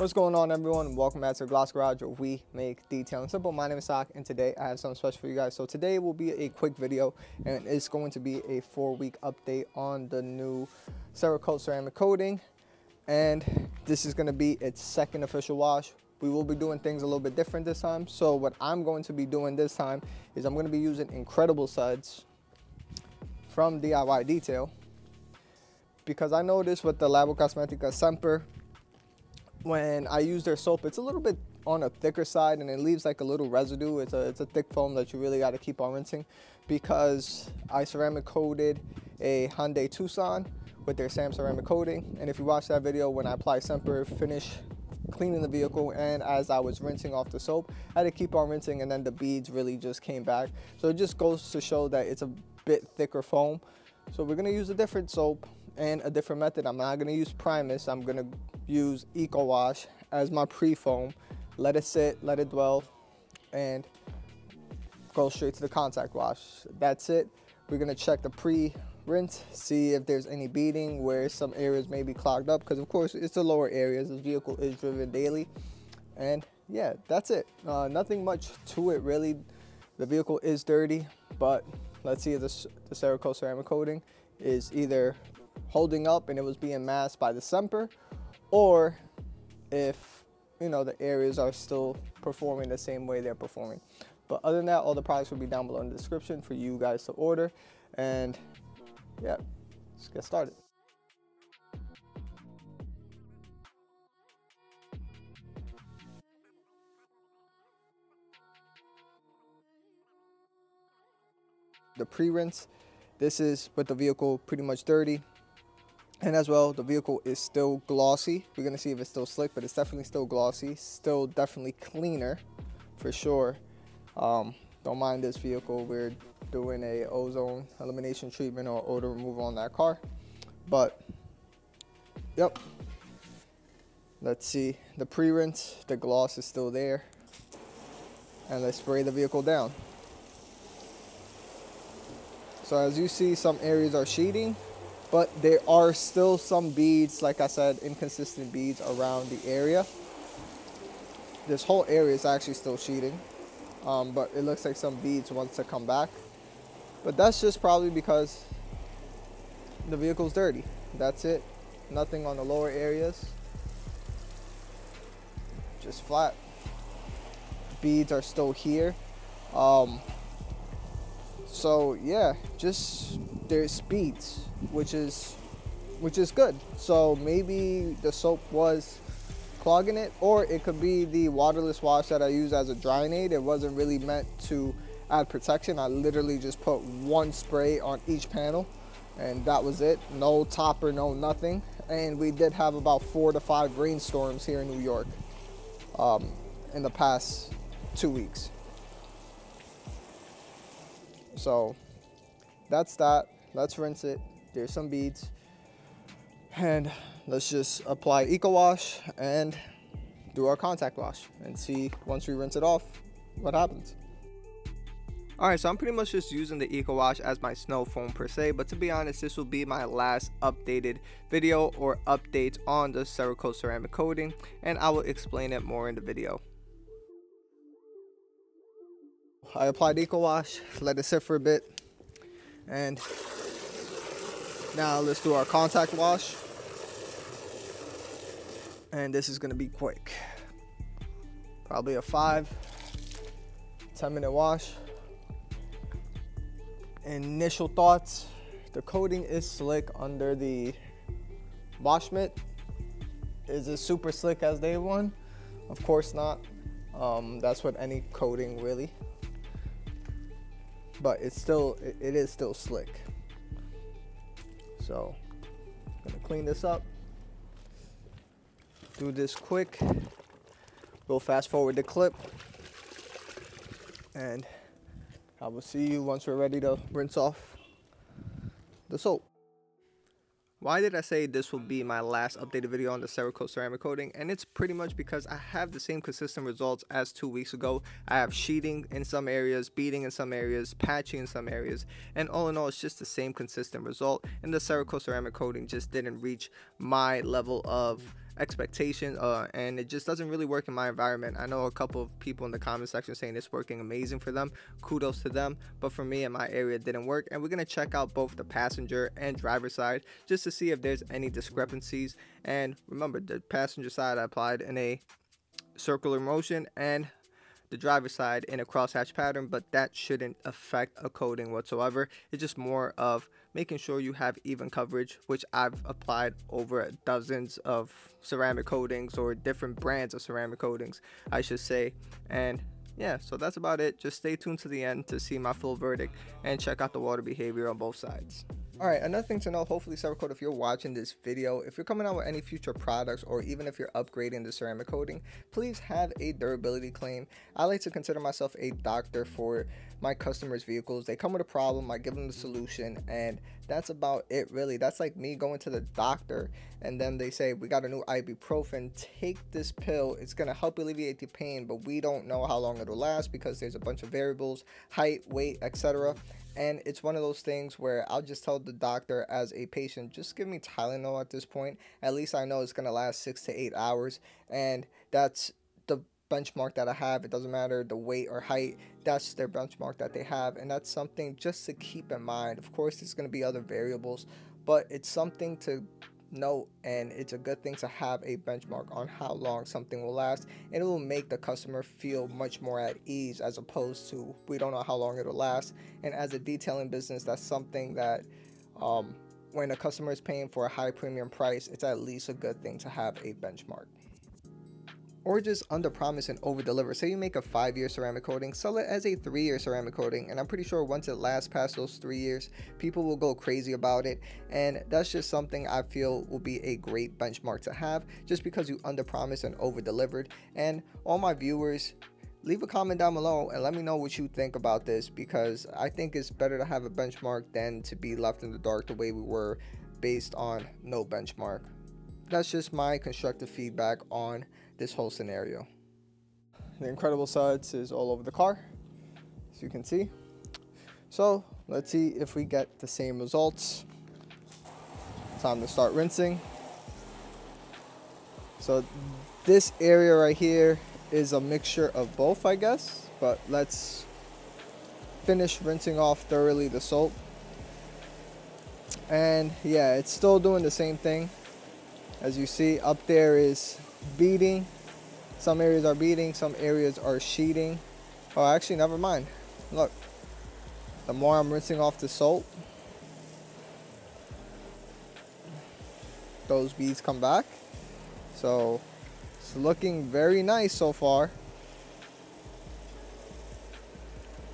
What's going on, everyone? Welcome back to Gloss Garage, where we make detailing simple. My name is Sak, and today I have something special for you guys. So today will be a quick video, and it's going to be a 4-week update on the new Cerakote Ceramic Coating, and this is going to be its second official wash. We will be doing things a little bit different this time. So what I'm going to be doing this time is I'm going to be using Incredible Suds from DIY Detail, because I noticed with the Labo Cosmetica Semper, when I use their soap, it's a little bit on a thicker side and it leaves like a little residue. It's a thick foam that you really got to keep on rinsing, because I ceramic coated a Hyundai Tucson with their Sam ceramic coating. And if you watch that video when I apply Semper, finish cleaning the vehicle, and as I was rinsing off the soap, I had to keep on rinsing, and then the beads really just came back. So it just goes to show that it's a bit thicker foam. So we're going to use a different soap and a different method. I'm not going to use Primus. I'm going to use Eco Wash as my pre-foam. Let it sit, let it dwell, and go straight to the contact wash. That's it. We're going to check the pre-rinse, see if there's any beading, where some areas may be clogged up, because of course it's the lower areas. This vehicle is driven daily. And yeah, that's it. Nothing much to it really. The vehicle is dirty, but let's see if the Cerakote Ceramic Coating is either holding up and it was being masked by the Semper, or if, you know, the areas are still performing the same way they're performing. But other than that, all the products will be down below in the description for you guys to order. And yeah, let's get started. The pre-rinse, this is with the vehicle pretty much dirty. And as well, the vehicle is still glossy. We're gonna see if it's still slick, but it's definitely still glossy. Still definitely cleaner, for sure. Don't mind this vehicle. We're doing a ozone elimination treatment or odor removal on that car. But, yep. Let's see, the pre-rinse, the gloss is still there. And let's spray the vehicle down. So as you see, some areas are sheeting, but there are still some beads, like I said, inconsistent beads around the area. This whole area is actually still sheeting, but it looks like some beads want to come back. But that's just probably because the vehicle's dirty. That's it. Nothing on the lower areas. Just flat. Beads are still here. So yeah, just there's beads, which is good. So maybe the soap was clogging it, or it could be the waterless wash that I use as a drying aid. It wasn't really meant to add protection. I literally just put one spray on each panel, and that was it. No topper, no nothing. And we did have about 4 to 5 rainstorms here in New York in the past 2 weeks. So that's that. Let's rinse it. There's some beads. And let's just apply Eco Wash and do our contact wash and see, once we rinse it off, what happens. Alright, so I'm pretty much just using the Eco Wash as my snow foam per se, but to be honest, this will be my last updated video or update on the Cerakote Ceramic Coating, and I will explain it more in the video. I applied Eco Wash, let it sit for a bit, and now let's do our contact wash. And this is going to be quick, probably a 5-10 minute wash. Initial thoughts: the coating is slick under the wash mitt. Is it super slick as day one? Of course not. That's what any coating really. But it is still slick. So I'm gonna clean this up, do this quick. We'll fast forward the clip, and I will see you once we're ready to rinse off the soap. Why did I say this will be my last updated video on the Cerakote Ceramic Coating? And it's pretty much because I have the same consistent results as 2 weeks ago. I have sheeting in some areas, beading in some areas, patching in some areas, and all in all, it's just the same consistent result. And the Cerakote Ceramic Coating just didn't reach my level of expectation, and it just doesn't really work in my environment. I know a couple of people in the comment section saying it's working amazing for them. Kudos to them, but for me in my area it didn't work. And we're going to check out both the passenger and driver side just to see if there's any discrepancies. And remember, the passenger side I applied in a circular motion, and the driver's side in a crosshatch pattern, but that shouldn't affect a coating whatsoever. It's just more of making sure you have even coverage, which I've applied over dozens of ceramic coatings, or different brands of ceramic coatings, I should say. And yeah, so that's about it. Just stay tuned to the end to see my full verdict and check out the water behavior on both sides. Alright, another thing to know, hopefully Cerakote, if you're watching this video, if you're coming out with any future products, or even if you're upgrading the ceramic coating, please have a durability claim. I like to consider myself a doctor for my customers' vehicles. They come with a problem, I give them the solution, and that's about it really. That's like me going to the doctor and then they say, we got a new ibuprofen, take this pill, it's going to help alleviate the pain, but we don't know how long it'll last because there's a bunch of variables, height, weight, etc. And it's one of those things where I'll just tell the doctor as a patient, just give me Tylenol at this point. At least I know it's going to last 6 to 8 hours. And that's the benchmark that I have. It doesn't matter the weight or height. That's their benchmark that they have. And that's something just to keep in mind. Of course, there's going to be other variables, but it's something to note, and it's a good thing to have a benchmark on how long something will last, and it will make the customer feel much more at ease, as opposed to we don't know how long it'll last. And as a detailing business, that's something that when a customer is paying for a high premium price, it's at least a good thing to have a benchmark. Or just under promise and over deliver. Say you make a 5-year ceramic coating, sell it as a 3-year ceramic coating, and I'm pretty sure once it lasts past those 3 years, people will go crazy about it. And that's just something I feel will be a great benchmark to have, just because you under promise and over delivered. And all my viewers, leave a comment down below and let me know what you think about this, because I think it's better to have a benchmark than to be left in the dark the way we were based on no benchmark. That's just my constructive feedback on this whole scenario. The Incredible Suds is all over the car, as you can see. So let's see if we get the same results. Time to start rinsing. So this area right here is a mixture of both, I guess, but let's finish rinsing off thoroughly the soap. And yeah, it's still doing the same thing. As you see, up there is beading. Some areas are beading, some areas are sheeting. Oh, actually, never mind. Look, the more I'm rinsing off the soap, those beads come back. So it's looking very nice so far.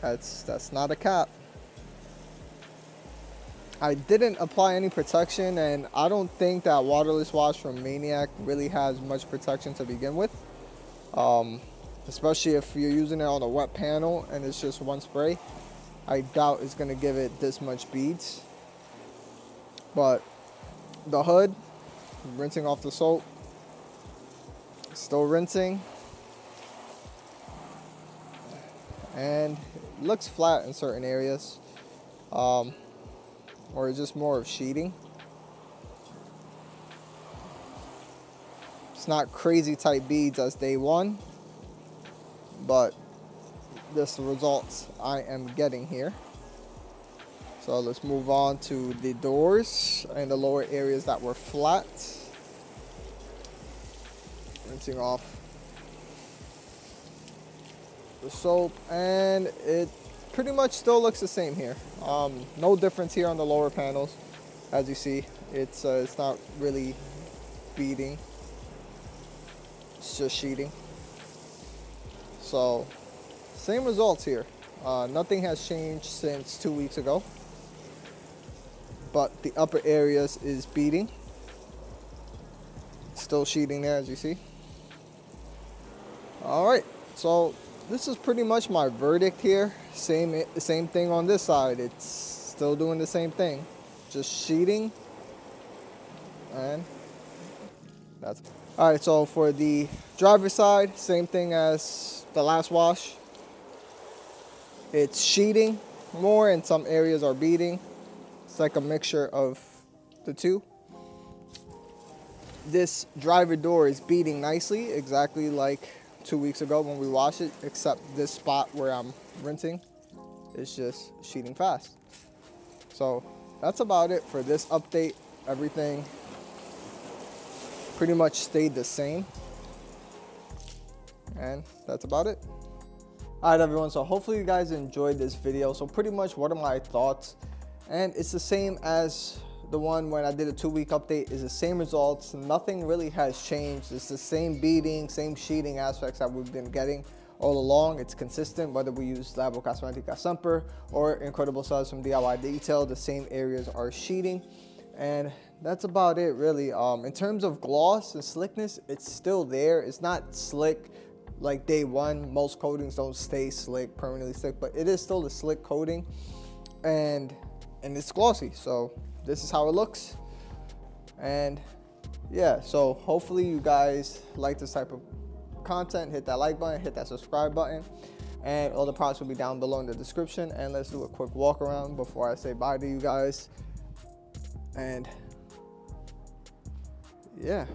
That's not a cap. I didn't apply any protection, and I don't think that waterless wash from Maniac really has much protection to begin with. Especially if you're using it on a wet panel and it's just one spray. I doubt it's going to give it this much beads. But the hood, rinsing off the soap, still rinsing. And it looks flat in certain areas. Or just more of sheeting. It's not crazy tight beads as day one, but this is the results I am getting here. So let's move on to the doors and the lower areas that were flat. Rinsing off the soap, and it pretty much still looks the same here. No difference here on the lower panels. As you see, it's not really beading. It's just sheeting. So same results here. Nothing has changed since 2 weeks ago. But the upper areas is beading. Still sheeting there, as you see. Alright, so this is pretty much my verdict here. Same thing on this side. It's still doing the same thing. Just sheeting. And that's alright. So for the driver's side, same thing as the last wash. It's sheeting more, and some areas are beading. It's like a mixture of the two. this driver door is beading nicely, exactly like 2 weeks ago when we washed it, except this spot where I'm rinsing is just sheeting fast. So that's about it for this update. Everything pretty much stayed the same, and that's about it. All right, everyone, so hopefully you guys enjoyed this video. So pretty much what are my thoughts, and it's the same as the one when I did a 2-week update. Is the same results. Nothing really has changed. It's the same beading, same sheeting aspects that we've been getting all along. It's consistent whether we use Labo Cosmetica Semper or Incredible Suds from DIY Detail. The same areas are sheeting, and that's about it really. In terms of gloss and slickness, it's still there. It's not slick like day one. Most coatings don't stay slick, permanently slick, but it is still a slick coating, and it's glossy. So this is how it looks. And yeah, so hopefully you guys like this type of content. Hit that like button, hit that subscribe button, and all the products will be down below in the description. And let's do a quick walk around before I say bye to you guys. And yeah,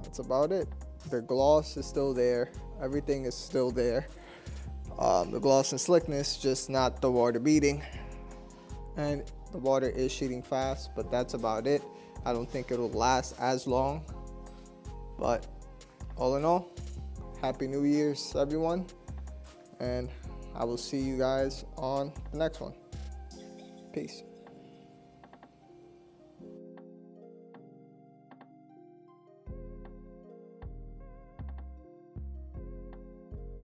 that's about it. The gloss is still there. Everything is still there. The gloss and slickness, just not the water beading, and the water is sheeting fast, but that's about it. I don't think it'll last as long, but all in all, Happy New Year's everyone, and I will see you guys on the next one. Peace.